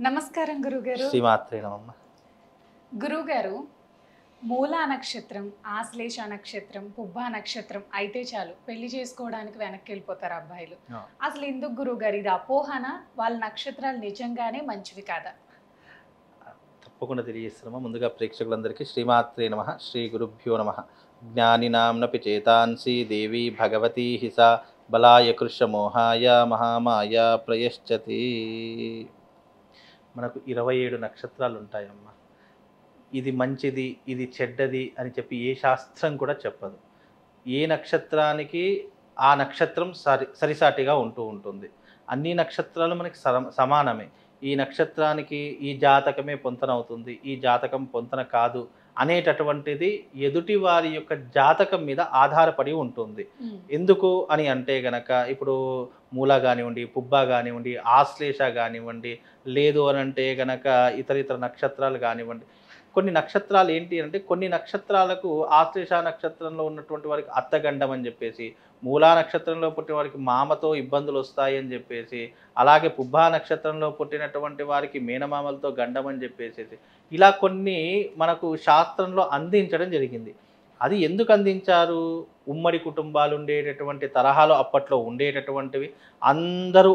నమస్కారం గురుగారు. శ్రీమాత్రే నమః. గురుగారు, మూలా నక్షత్రం, ఆశ్లేష నక్షత్రం, పుబ్బా నక్షత్రం అయితే చాలు పెళ్లి చేసుకోవడానికి వెనక్కి వెళ్ళిపోతారు అబ్బాయిలు. అసలు ఎందుకు గురుగారు, ఇది అపోహనా? వాళ్ళ నక్షత్రాలు నిజంగానే మంచివి కాదా? తప్పకుండా తెలియజేస్తున్నామా. ముందుగా ప్రేక్షకులందరికీ శ్రీమాత్రే నమః, శ్రీ గురుభ్యో నమః. జ్ఞానినాంనపి చేతాంసి దేవి భగవతి హిసా బలాయ కృష్ణమోహాయ మహామాయ ప్రయశ్చతి. మనకు 27 నక్షత్రాలు ఉంటాయమ్మా. ఇది మంచిది, ఇది చెడ్డది అని చెప్పి ఏ శాస్త్రం కూడా చెప్పదు. ఏ నక్షత్రానికి ఆ నక్షత్రం సరిసాటిగా ఉంటుంది. అన్ని నక్షత్రాలు మనకి సమానమే. ఈ నక్షత్రానికి ఈ జాతకమే పొంతనవుతుంది, ఈ జాతకం పొంతన కాదు అనేటటువంటిది ఎదుటి వారి యొక్క జాతకం మీద ఆధారపడి ఉంటుంది. ఎందుకు అని అంటే గనక ఇప్పుడు మూల కానివ్వండి, పుబ్బ కానివ్వండి, ఆశ్లేష కానివ్వండి, లేదు అని అంటే గనక ఇతర నక్షత్రాలు కానివ్వండి. కొన్ని నక్షత్రాలు ఏంటి అంటే కొన్ని నక్షత్రాలకు ఆశ్లేష నక్షత్రంలో ఉన్నటువంటి వారికి అత్తగండం అని చెప్పేసి, మూలా నక్షత్రంలో పుట్టిన వారికి మామతో ఇబ్బందులు వస్తాయని చెప్పేసి, అలాగే పుబ్బా నక్షత్రంలో పుట్టినటువంటి వారికి మేనమామలతో గండం అని చెప్పేసి ఇలా కొన్ని మనకు శాస్త్రంలో అందించడం జరిగింది. అది ఎందుకు అందించారు? ఉమ్మడి కుటుంబాలు ఉండేటటువంటి తరహాలో అప్పట్లో ఉండేటటువంటివి. అందరూ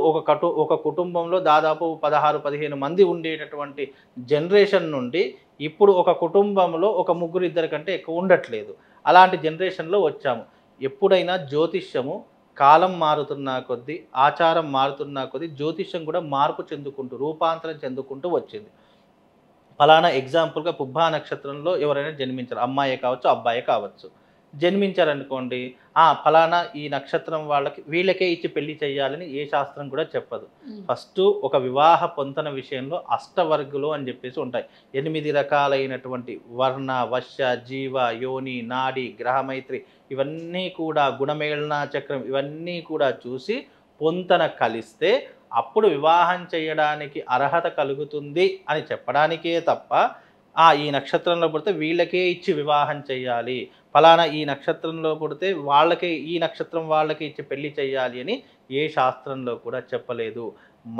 ఒక కుటుంబంలో దాదాపు 16-15 మంది ఉండేటటువంటి జనరేషన్ నుండి ఇప్పుడు ఒక కుటుంబంలో ఒక ముగ్గురు ఇద్దరి కంటే ఎక్కువ ఉండట్లేదు. అలాంటి జనరేషన్లో వచ్చాము. ఎప్పుడైనా జ్యోతిష్యము కాలం మారుతున్నా కొద్దీ, ఆచారం మారుతున్నా కొద్దీ జ్యోతిష్యం కూడా మార్పు చెందుకుంటూ, రూపాంతరం చెందుకుంటూ వచ్చింది. ఫలానా ఎగ్జాంపుల్గా పుబ్బా నక్షత్రంలో ఎవరైనా జన్మించారు, అమ్మాయి కావచ్చు అబ్బాయి కావచ్చు, జన్మించారనుకోండి, ఫలానా ఈ నక్షత్రం వాళ్ళకి వీళ్ళకే ఇచ్చి పెళ్లి చేయాలని ఏ శాస్త్రం కూడా చెప్పదు. ఫస్ట్ ఒక వివాహ పొంతన విషయంలో అష్టవర్గులు అని చెప్పేసి ఉంటాయి. 8 రకాలైనటువంటి వర్ణ, వశ్య, జీవ, యోని, నాడి, గ్రహమైత్రి ఇవన్నీ కూడా, గుణమేళన చక్రం ఇవన్నీ కూడా చూసి పొంతన కలిస్తే అప్పుడు వివాహం చేయడానికి అర్హత కలుగుతుంది అని చెప్పడానికే తప్ప ఈ నక్షత్రంలో పుడితే వీళ్ళకే ఇచ్చి వివాహం చేయాలి, ఫలానా ఈ నక్షత్రంలో పుడితే వాళ్ళకే, ఈ నక్షత్రం వాళ్ళకి ఇచ్చి పెళ్లి చేయాలి అని ఏ శాస్త్రంలో కూడా చెప్పలేదు.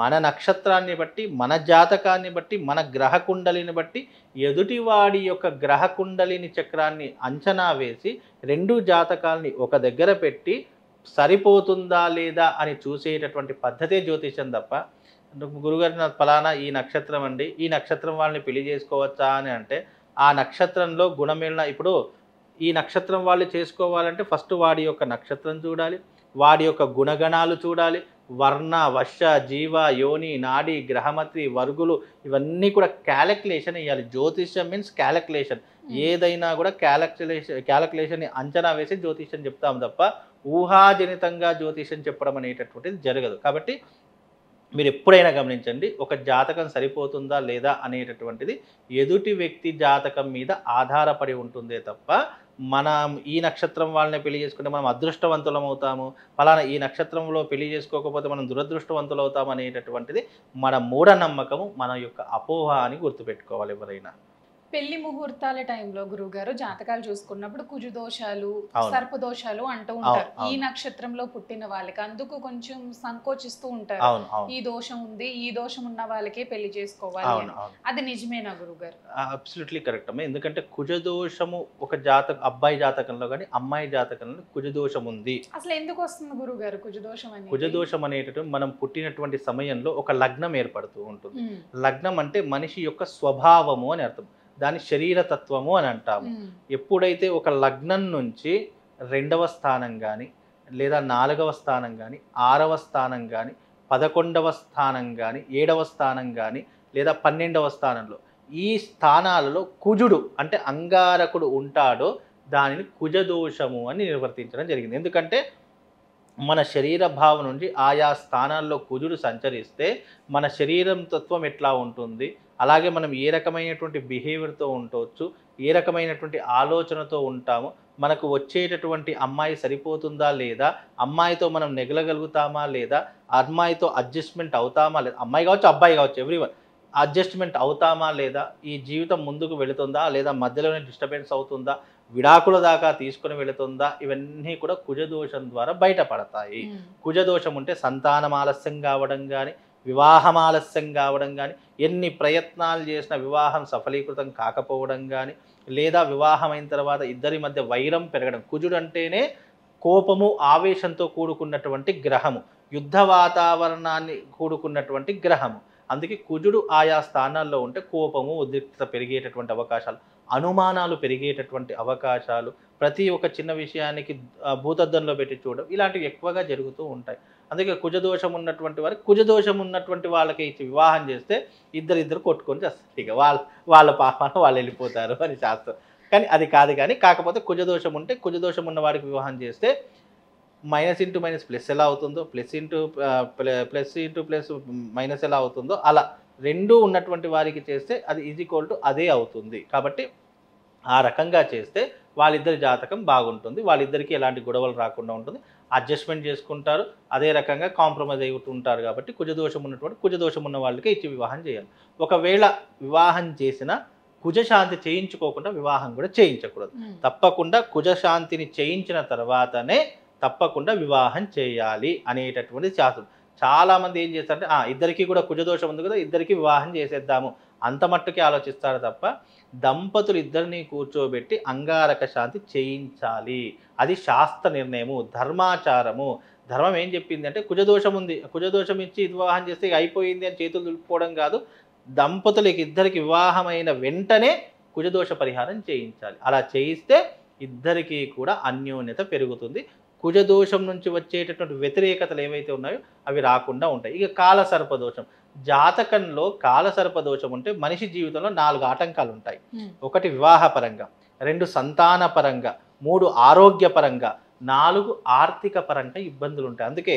మన నక్షత్రాన్ని బట్టి, మన జాతకాన్ని బట్టి, మన గ్రహ కుండలిని బట్టి ఎదుటివాడి యొక్క గ్రహ కుండలిని చక్రాన్ని అంచనా వేసి 2 జాతకాల్ని ఒక దగ్గర పెట్టి సరిపోతుందా లేదా అని చూసేటటువంటి పద్ధతే జ్యోతిషం తప్ప, గురుగారు నా ఫలానా ఈ నక్షత్రం అండి, ఈ నక్షత్రం వాళ్ళని పెళ్లి చేసుకోవచ్చా అని అంటే ఆ నక్షత్రంలో గుణమేళన, ఇప్పుడు ఈ నక్షత్రం వాళ్ళు చేసుకోవాలంటే ఫస్ట్ వాడి యొక్క నక్షత్రం చూడాలి, వాడి యొక్క గుణగణాలు చూడాలి, వర్ణ, వశ్య, జీవ, యోని, నాడి, గ్రహమతి, వర్గులు ఇవన్నీ కూడా క్యాలిక్యులేషన్ వేయాలి. జ్యోతిష్యం మీన్స్ క్యాలిక్యులేషన్. ఏదైనా కూడా క్యాలిక్యులేషన్ని అంచనా వేసి జ్యోతిష్యం చెప్తాం తప్ప ఊహాజనితంగా జ్యోతిష్యం చెప్పడం అనేటటువంటిది జరగదు. కాబట్టి మీరు ఎప్పుడైనా గమనించండి, ఒక జాతకం సరిపోతుందా లేదా అనేటటువంటిది ఎదుటి వ్యక్తి జాతకం మీద ఆధారపడి ఉంటుందే తప్ప మనం ఈ నక్షత్రం వాళ్ళని పెళ్లి చేసుకుంటే మనం అదృష్టవంతులం అవుతాము, ఫలానా ఈ నక్షత్రంలో పెళ్లి చేసుకోకపోతే మనం దురదృష్టవంతులు అవుతాము అనేటటువంటిది మన మూఢనమ్మకము, మన యొక్క అపోహ అని గుర్తుపెట్టుకోవాలి ఎవరైనా. పెళ్లి ముహూర్తాల టైంలో గురుగారు జాతకాలు చూసుకున్నప్పుడు కుజు దోషాలు, సర్పదోషాలు అంటూ ఉంటారు. ఈ నక్షత్రంలో పుట్టిన వాళ్ళకి అందుకు కొంచెం సంకోచిస్తూ ఉంటారు. ఈ దోషం ఉంది, ఈ దోషం ఉన్న వాళ్ళకే పెళ్లి చేసుకోవాలి. అది నిజమేనా గురుగారు? అబ్సల్యూట్లీ కరెక్ట్ అమ్మా. ఎందుకంటే కుజదోషము ఒక అబ్బాయి జాతకంలో కానీ అమ్మాయి జాతకంలో కుజదోషం ఉంది. అసలు ఎందుకు వస్తుంది గురుగారు కుజదోషం అని? కుజదోషం అనేటటువంటి మనం పుట్టినటువంటి సమయంలో ఒక లగ్నం ఏర్పడుతూ ఉంటుంది. లగ్నం అంటే మనిషి యొక్క స్వభావము అని అర్థం, దాని శరీరతత్వము అని అంటాము. ఎప్పుడైతే ఒక లగ్నం నుంచి 2వ స్థానం కానీ, లేదా 4వ స్థానం కానీ, 6వ స్థానం కానీ, 11వ స్థానం కానీ, 7వ స్థానం కానీ, లేదా 12వ స్థానంలో ఈ స్థానాలలో కుజుడు అంటే అంగారకుడు ఉంటాడో దానిని కుజదోషము అని నిర్వర్తించడం జరిగింది. ఎందుకంటే మన శరీర భావం నుంచి ఆయా స్థానాల్లో కుజుడు సంచరిస్తే మన శరీరం తత్వం ఎట్లా ఉంటుంది, అలాగే మనం ఏ రకమైనటువంటి బిహేవియర్తో ఉండవచ్చు, ఏ రకమైనటువంటి ఆలోచనతో ఉంటాము, మనకు వచ్చేటటువంటి అమ్మాయి సరిపోతుందా లేదా, అమ్మాయితో మనం నెగలగలుగుతామా లేదా, అమ్మాయితో అడ్జస్ట్మెంట్ అవుతామా లేదా, అమ్మాయి కావచ్చు అబ్బాయి కావచ్చు ఎవ్రీవన్ అడ్జస్ట్మెంట్ అవుతామా లేదా, ఈ జీవితం ముందుకు వెళుతుందా లేదా మధ్యలోనే డిస్టర్బెన్స్ అవుతుందా, విడాకుల దాకా తీసుకుని వెళుతుందా, ఇవన్నీ కూడా కుజదోషం ద్వారా బయటపడతాయి. కుజదోషం ఉంటే సంతానం ఆలస్యం కావడం కానీ, వివాహం ఆలస్యం కావడం కానీ, ఎన్ని ప్రయత్నాలు చేసినా వివాహం సఫలీకృతం కాకపోవడం కానీ, లేదా వివాహమైన తర్వాత ఇద్దరి మధ్య వైరం పెరగడం. కుజుడు అంటేనే కోపము ఆవేశంతో కూడుకున్నటువంటి గ్రహము, యుద్ధ వాతావరణాన్ని కూడుకున్నటువంటి గ్రహము. అందుకే కుజుడు ఆయా స్థానాల్లో ఉంటే కోపము ఉద్రిక్తత పెరిగేటటువంటి అవకాశాలు, అనుమానాలు పెరిగేటటువంటి అవకాశాలు, ప్రతి ఒక్క చిన్న విషయానికి భూతద్దంలో పెట్టి చూడడం, ఇలాంటివి ఎక్కువగా జరుగుతూ ఉంటాయి. అందుకే కుజదోషం ఉన్నటువంటి వారికి, కుజదోషం ఉన్నటువంటి వాళ్ళకి ఇచ్చి వివాహం చేస్తే ఇద్దరు కొట్టుకొని చేస్తారు. ఇక వాళ్ళ పాపాన వాళ్ళు వెళ్ళిపోతారు అని శాస్త్రం. కానీ అది కాదు. కానీ కాకపోతే కుజదోషం ఉంటే, కుజదోషం ఉన్న వాడికి వివాహం చేస్తే మైనస్ ఇంటూ మైనస్ ప్లస్ ఎలా అవుతుందో, ప్లస్ ఇంటూ ప్లస్ మైనస్ ఎలా అవుతుందో, అలా రెండూ ఉన్నటువంటి వారికి చేస్తే అది ఈక్వల్ టు అదే అవుతుంది. కాబట్టి ఆ రకంగా చేస్తే వాళ్ళిద్దరి జాతకం బాగుంటుంది, వాళ్ళిద్దరికీ ఎలాంటి గొడవలు రాకుండా ఉంటుంది, అడ్జస్ట్మెంట్ చేసుకుంటారు, అదే రకంగా కాంప్రమైజ్ అవుతుంటారు. కాబట్టి కుజదోషం ఉన్నటువంటి, కుజదోషం ఉన్న వాళ్ళకి ఇచ్చి వివాహం చేయాలి. ఒకవేళ వివాహం చేసినా కుజశాంతి చేయించుకోకుండా వివాహం కూడా చేయించకూడదు. తప్పకుండా కుజశాంతిని చేయించిన తర్వాతనే తప్పకుండా వివాహం చేయాలి అనేటటువంటి శాస్త్రం. చాలామంది ఏం చేస్తారంటే ఇద్దరికి కూడా కుజదోషం ఉంది కదా, ఇద్దరికి వివాహం చేసేద్దాము అంత మట్టుకే ఆలోచిస్తారు తప్ప, దంపతులు ఇద్దరిని కూర్చోబెట్టి అంగారక శాంతి చేయించాలి. అది శాస్త్ర నిర్ణయము, ధర్మాచారము. ధర్మం ఏం చెప్పింది అంటే కుజదోషం ఉంది, కుజదోషం ఇచ్చి వివాహం చేస్తే అయిపోయింది అని చేతులు దులుపుకోవడం కాదు. దంపతులకి ఇద్దరికి వివాహమైన వెంటనే కుజదోష పరిహారం చేయించాలి. అలా చేయిస్తే ఇద్దరికీ కూడా అన్యోన్యత పెరుగుతుంది. కుజదోషం నుంచి వచ్చేటటువంటి వ్యతిరేకతలు ఏవైతే ఉన్నాయో అవి రాకుండా ఉంటాయి. ఇక కాలసర్పదోషం, జాతకంలో కాలసర్పదోషం ఉంటే మనిషి జీవితంలో 4 ఆటంకాలు ఉంటాయి. 1 వివాహపరంగా, 2 సంతానపరంగా, 3 ఆరోగ్యపరంగా, 4 ఆర్థిక పరంగా ఇబ్బందులు ఉంటాయి. అందుకే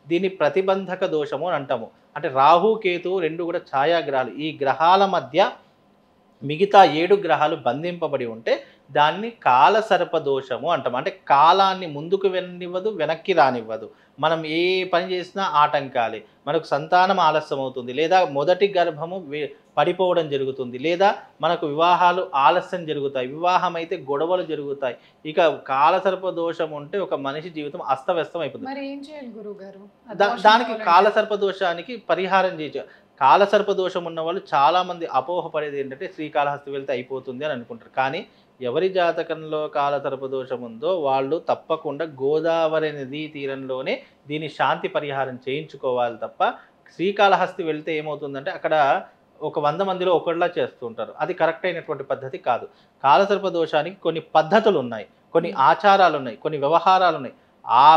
దీన్ని ప్రతిబంధక దోషము అని అంటాము. అంటే రాహు కేతు 2 కూడా ఛాయాగ్రహాలు. ఈ గ్రహాల మధ్య మిగతా 7 గ్రహాలు బంధింపబడి ఉంటే దాన్ని కాలసర్పదోషము అంటాం. అంటే కాలాన్ని ముందుకు వెళ్ళనివ్వదు, వెనక్కి రానివ్వదు. మనం ఏ పని చేసినా ఆటంకాలే. మనకు సంతానం ఆలస్యం అవుతుంది, లేదా మొదటి గర్భము పడిపోవడం జరుగుతుంది, లేదా మనకు వివాహాలు ఆలస్యం జరుగుతాయి, వివాహం అయితే గొడవలు జరుగుతాయి. ఇక కాలసర్పదోషం ఉంటే ఒక మనిషి జీవితం అస్తవ్యస్తం అయిపోతుంది. మరి ఏం చేయాలి గురువుగారు? దానికి కాలసర్పదోషానికి పరిహారం చేయొచ్చు. కాలసర్పదోషం ఉన్న వాళ్ళు చాలామంది అపోహపడేది ఏంటంటే శ్రీకాళహస్తి వెళ్తే అయిపోతుంది అని అనుకుంటారు. కానీ ఎవరి జాతకంలో కాలసర్పదోషం ఉందో వాళ్ళు తప్పకుండా గోదావరి నదీ తీరంలోనే దీని శాంతి పరిహారం చేయించుకోవాలి తప్ప శ్రీకాళహస్తి వెళ్తే ఏమవుతుందంటే అక్కడ ఒక 100 మందిలో ఒకళ్ళ చేస్తూ ఉంటారు. అది కరెక్ట్ అయినటువంటి పద్ధతి కాదు. కాలసర్పదోషానికి కొన్ని పద్ధతులు ఉన్నాయి, కొన్ని ఆచారాలు ఉన్నాయి, కొన్ని వ్యవహారాలు ఉన్నాయి. ఆ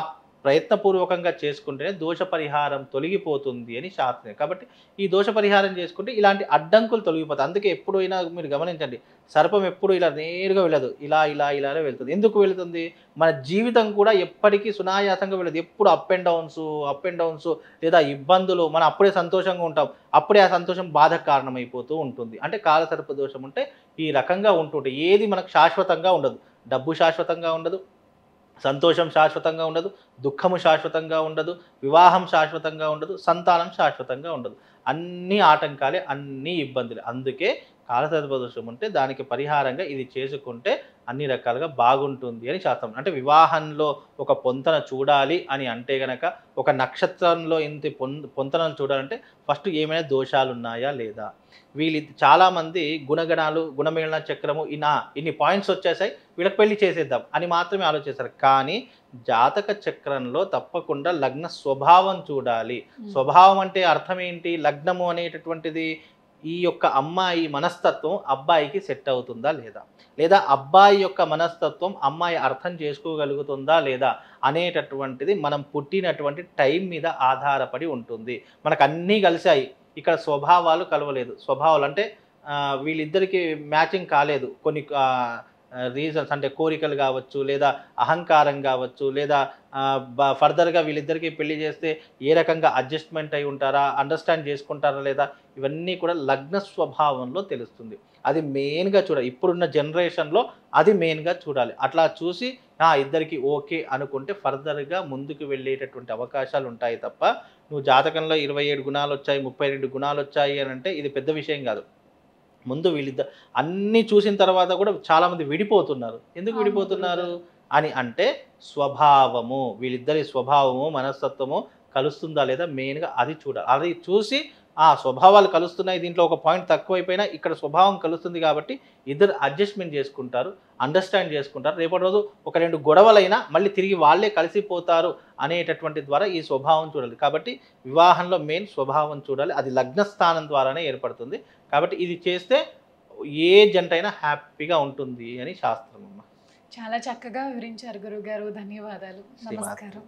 ప్రయత్నపూర్వకంగా చేసుకుంటేనే దోష పరిహారం తొలగిపోతుంది అని శాస్త్రం. కాబట్టి ఈ దోష పరిహారం చేసుకుంటే ఇలాంటి అడ్డంకులు తొలగిపోతాయి. అందుకే ఎప్పుడైనా మీరు గమనించండి, సర్పం ఎప్పుడు ఇలా నేరుగా వెళ్ళదు, ఇలానే వెళ్తుంది. ఎందుకు వెళుతుంది? మన జీవితం కూడా ఎప్పటికీ సునాయాసంగా వెళ్ళదు. ఎప్పుడు అప్ అండ్ డౌన్స్ లేదా ఇబ్బందులు. మనం అప్పుడే సంతోషంగా ఉంటాం, అప్పుడే ఆ సంతోషం బాధకు కారణమైపోతూ ఉంటుంది. అంటే కాలసర్ప దోషం ఉంటే ఈ రకంగా ఉంటుంటే ఏది మనకు శాశ్వతంగా ఉండదు. డబ్బు శాశ్వతంగా ఉండదు, సంతోషం శాశ్వతంగా ఉండదు, దుఃఖము శాశ్వతంగా ఉండదు, వివాహం శాశ్వతంగా ఉండదు, సంతానం శాశ్వతంగా ఉండదు. అన్ని ఆటంకాలే, అన్ని ఇబ్బందులే. అందుకే కాలసర్పదోషం ఉంటే దానికి పరిహారంగా ఇది చేసుకుంటే అన్ని రకాలుగా బాగుంటుంది అని శాస్త్రం. అంటే వివాహంలో ఒక పొంతన చూడాలి అని అంటే గనక, ఒక నక్షత్రంలో ఇంత పొంతనలు చూడాలంటే ఫస్ట్ ఏమైనా దోషాలు ఉన్నాయా లేదా. చాలామంది గుణగణాలు, గుణమేళన చక్రము, ఇన్ని పాయింట్స్ వచ్చేసాయి, వీళ్ళకి పెళ్లి చేసేద్దాం అని మాత్రమే ఆలోచిస్తారు. కానీ జాతక చక్రంలో తప్పకుండా లగ్న స్వభావం చూడాలి. స్వభావం అంటే అర్థం ఏంటి? లగ్నము అనేటటువంటిది ఈ యొక్క అమ్మాయి మనస్తత్వం అబ్బాయికి సెట్ అవుతుందా లేదా, లేదా అబ్బాయి యొక్క మనస్తత్వం అమ్మాయి అర్థం చేసుకోగలుగుతుందా లేదా అనేటటువంటిది మనం పుట్టినటువంటి టైం మీద ఆధారపడి ఉంటుంది. మనకు అన్నీ కలిసాయి, ఇక్కడ స్వభావాలు కలవలేదు. స్వభావాలు అంటే వీళ్ళిద్దరికీ మ్యాచింగ్ కాలేదు. కొన్ని రీజన్స్ అంటే కోరికలు కావచ్చు, లేదా అహంకారం కావచ్చు, లేదా ఫర్దర్గా వీళ్ళిద్దరికీ పెళ్లి చేస్తే ఏ రకంగా అడ్జస్ట్మెంట్ అయి ఉంటారా, అండర్స్టాండ్ చేసుకుంటారా లేదా, ఇవన్నీ కూడా లగ్న స్వభావంలో తెలుస్తుంది. అది మెయిన్గా చూడాలి. ఇప్పుడున్న జనరేషన్లో అది మెయిన్గా చూడాలి. అట్లా చూసి ఇద్దరికి ఓకే అనుకుంటే ఫర్దర్గా ముందుకు వెళ్ళేటటువంటి అవకాశాలు ఉంటాయి తప్ప నువ్వు జాతకంలో 27 గుణాలు వచ్చాయి, 32 గుణాలు వచ్చాయి అని అంటే ఇది పెద్ద విషయం కాదు. ముందు వీళ్ళిద్దరు అన్నీ చూసిన తర్వాత కూడా చాలామంది విడిపోతున్నారు. ఎందుకు విడిపోతున్నారు అని అంటే స్వభావము, వీళ్ళిద్దరి స్వభావము, మనస్తత్వము కలుస్తుందా లేదా మెయిన్గా అది చూడాలి. అది చూసి ఆ స్వభావాలు కలుస్తున్నాయి, దీంట్లో ఒక పాయింట్ తక్కువైపోయినా ఇక్కడ స్వభావం కలుస్తుంది కాబట్టి ఇద్దరు అడ్జస్ట్మెంట్ చేసుకుంటారు, అండర్స్టాండ్ చేసుకుంటారు. రేపటి రోజు ఒక 2 గొడవలైనా మళ్ళీ తిరిగి వాళ్ళే కలిసిపోతారు అనేటటువంటి ద్వారా ఈ స్వభావం చూడాలి. కాబట్టి వివాహంలో మెయిన్ స్వభావం చూడాలి. అది లగ్నస్థానం ద్వారానే ఏర్పడుతుంది. కాబట్టి ఇది చేస్తే ఏ జంట అయినా హ్యాపీగా ఉంటుంది అని శాస్త్రం అమ్మ. చాలా చక్కగా వివరించారు గురుగారు. ధన్యవాదాలు. నమస్కారం.